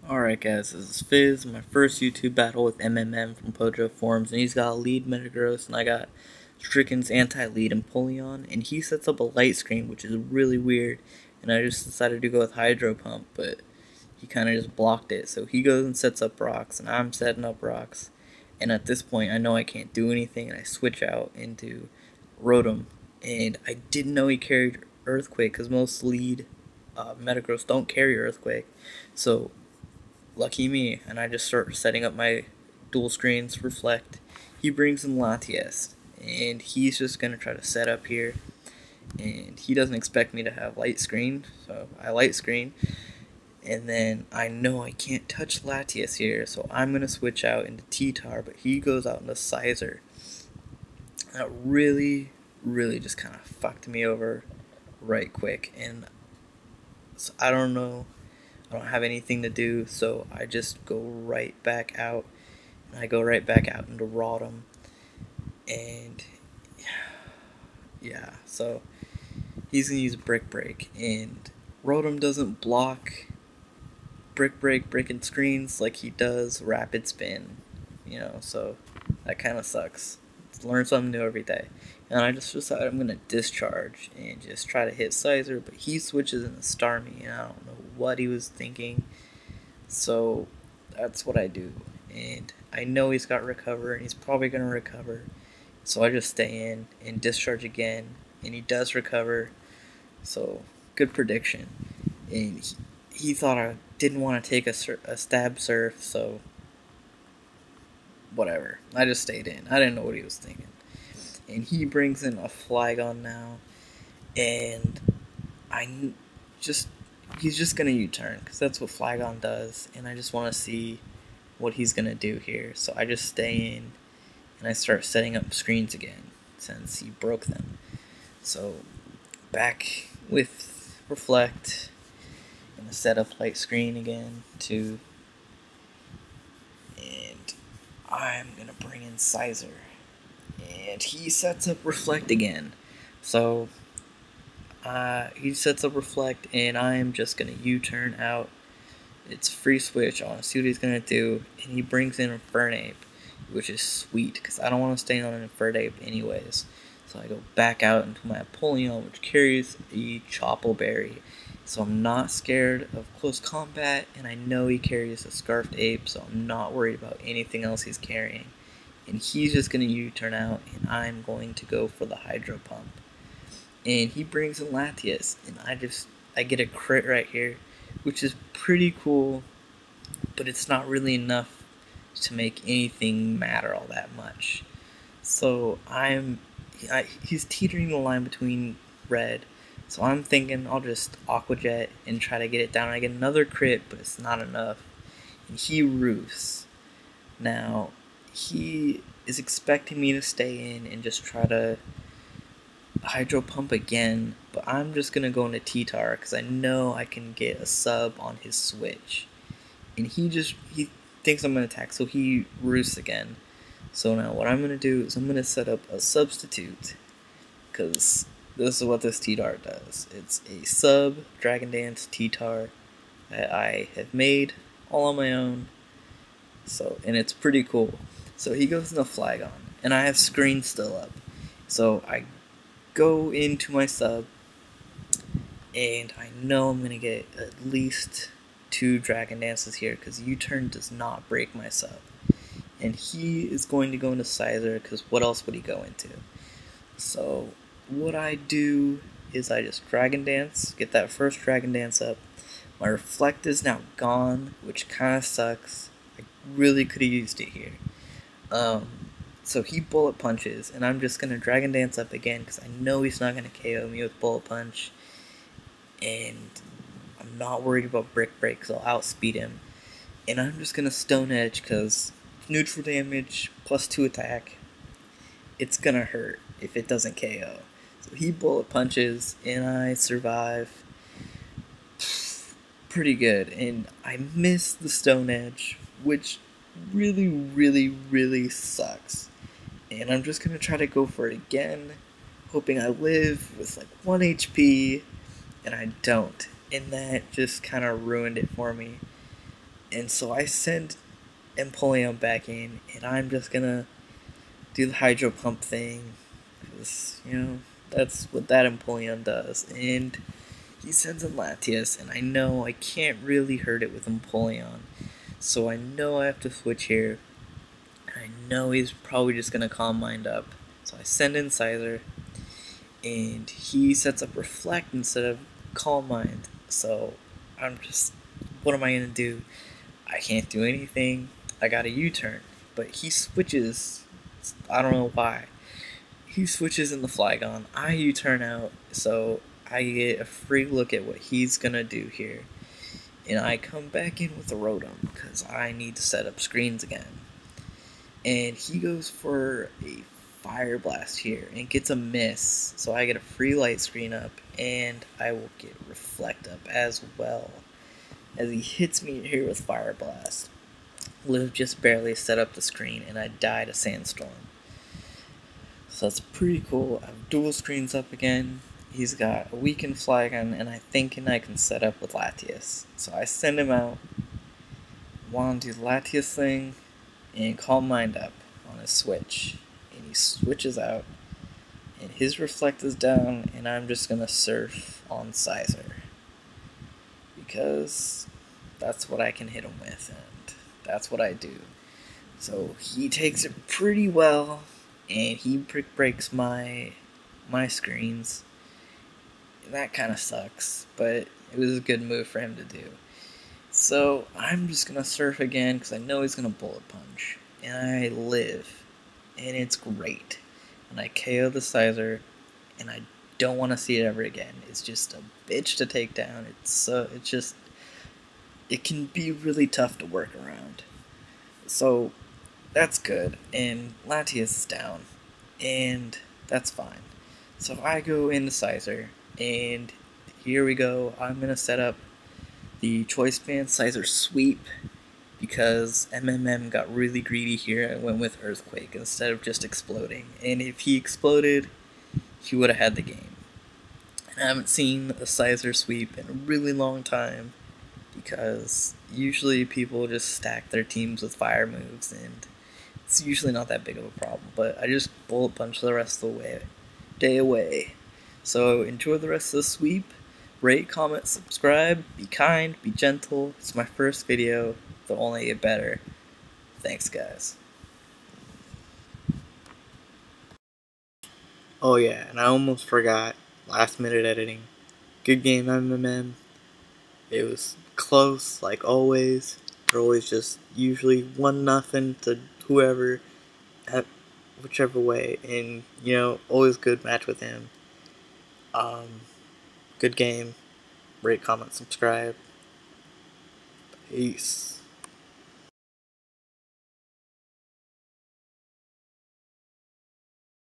Alright guys, this is Fizz, my first YouTube battle with MMN from Pojo forums, and he's got a lead Metagross, and I got Stricken's anti-lead empoleon, and he sets up a light screen, which is really weird, and I just decided to go with Hydro Pump, but he kind of just blocked it, so he goes and sets up rocks, and I'm setting up rocks, and at this point I know I can't do anything, and I switch out into Rotom, and I didn't know he carried Earthquake, because most lead Metagross don't carry Earthquake, so lucky me, and I just start setting up my dual screens, reflect. He brings in Latias, and he's just going to try to set up here, and he doesn't expect me to have light screen, so I light screen, and then I know I can't touch Latias here, so I'm going to switch out into T-Tar, but he goes out into Sizer. That really just kind of fucked me over right quick, and so I don't know, I don't have anything to do, so I just go right back out, and I go right back out into Rotom, and yeah, so he's gonna use Brick Break, and Rotom doesn't block Brick Break breaking screens like he does Rapid Spin, so that kind of sucks. Learn something new every day. And I just decided I'm gonna discharge and just try to hit Sizer, but he switches into Starmie, and I don't know what he was thinking. So that's what I do. And I know he's got Recover, and he's probably gonna recover. So I just stay in and discharge again, and he does recover. So good prediction. And he thought I didn't want to take a stab surf, so whatever. I just stayed in. I didn't know what he was thinking. And he brings in a Flygon now, and he's just gonna U-turn, because that's what Flygon does, and I just want to see what he's gonna do here. So I just stay in, and I start setting up screens again, since he broke them. So back with Reflect, and set up light screen again, too. And I'm gonna bring in Sizer, and he sets up Reflect again. So he sets up Reflect, and I'm just gonna U-turn out. It's free switch. I want to see what he's gonna do, and he brings in Infernape, which is sweet because I don't want to stay on an Infernape anyways. So I go back out into my Empoleon, which carries a Chople Berry. So I'm not scared of close combat, and I know he carries a Scarfed Ape, so I'm not worried about anything else he's carrying. And he's just going to U-turn out, and I'm going to go for the Hydro Pump. And he brings in Latias, and I get a crit right here, which is pretty cool, but it's not really enough to make anything matter all that much. So he's teetering the line between red, so I'm thinking I'll just Aqua Jet and try to get it down. I get another crit, but it's not enough, and he roofs. Now, he is expecting me to stay in and just try to Hydro Pump again, but I'm just going to go into T-Tar because I know I can get a sub on his switch. And he thinks I'm going to attack, so he roofs again. So now what I'm going to do is I'm going to set up a substitute, because this is what this T-Tar does. It's a sub Dragon Dance T-Tar that I have made all on my own. So, and it's pretty cool. So he goes into Flygon, and I have screen still up. So I go into my sub, and I know I'm going to get at least 2 Dragon Dances here, because U-turn does not break my sub. And he is going to go into Sizer, because what else would he go into? So what I do is I just Dragon Dance, get that first Dragon Dance up. My Reflect is now gone, which kind of sucks. I really could have used it here. So he Bullet Punches, and I'm just going to Dragon Dance up again, because I know he's not going to KO me with Bullet Punch. And I'm not worried about Brick Break, because I'll outspeed him. And I'm just going to Stone Edge, because neutral damage, plus 2 attack, it's going to hurt if it doesn't KO. So he Bullet Punches, and I survive pretty good. And I miss the Stone Edge, which really sucks. And I'm just going to try to go for it again, hoping I live with like 1 HP, and I don't. And that just kind of ruined it for me. And so I send Empoleon back in, and I'm just gonna do the hydro pump thing, because, that's what that Empoleon does. And he sends in Latias, and I know I can't really hurt it with Empoleon, so I know I have to switch here. I know he's probably just gonna Calm Mind up, so I send in Sizer, and he sets up Reflect instead of Calm Mind. So I'm just, what am I gonna do? I can't do anything. I got a U-turn, but he switches. I don't know why. He switches in the Flygon. I U-turn out, so I get a free look at what he's gonna do here. And I come back in with a Rotom, because I need to set up screens again. And he goes for a Fire Blast here, and gets a miss. So I get a free Light Screen up, and I will get Reflect up as well. As he hits me here with Fire Blast. Liv just barely set up the screen, and I die to Sandstorm. So that's pretty cool. I have dual screens up again. He's got a weakened Flygon, and I think I can set up with Latias. So I send him out, want to do the Latias thing, and Calm Mind up on his switch. And he switches out, and his Reflect is down, and I'm just going to surf on Sizer. Because that's what I can hit him with, and that's what I do. So he takes it pretty well, and he breaks my screens. And that kind of sucks, but it was a good move for him to do. So I'm just going to surf again, because I know he's going to Bullet Punch. And I live, and it's great. And I KO the Sizer, and I don't want to see it ever again. It's just a bitch to take down. It can be really tough to work around. So that's good, and Latias is down, and that's fine. So I go into Sizer, and here we go. I'm going to set up the Choice Band Sizer Sweep, because MMM got really greedy here and went with Earthquake instead of just exploding. And if he exploded, he would have had the game. And I haven't seen a Sizer Sweep in a really long time, because usually people just stack their teams with fire moves, and it's usually not that big of a problem. But I just Bullet Punch the rest of the day away. So enjoy the rest of the sweep. Rate, comment, subscribe, be kind, be gentle. It's my first video, they'll only get better. Thanks, guys. Oh yeah, and I almost forgot, last minute editing. Good game, MMM. It was close, like always. They're always just usually 1-0 to whoever, at whichever way. And, always good match with him. Good game. Rate, comment, subscribe. Peace.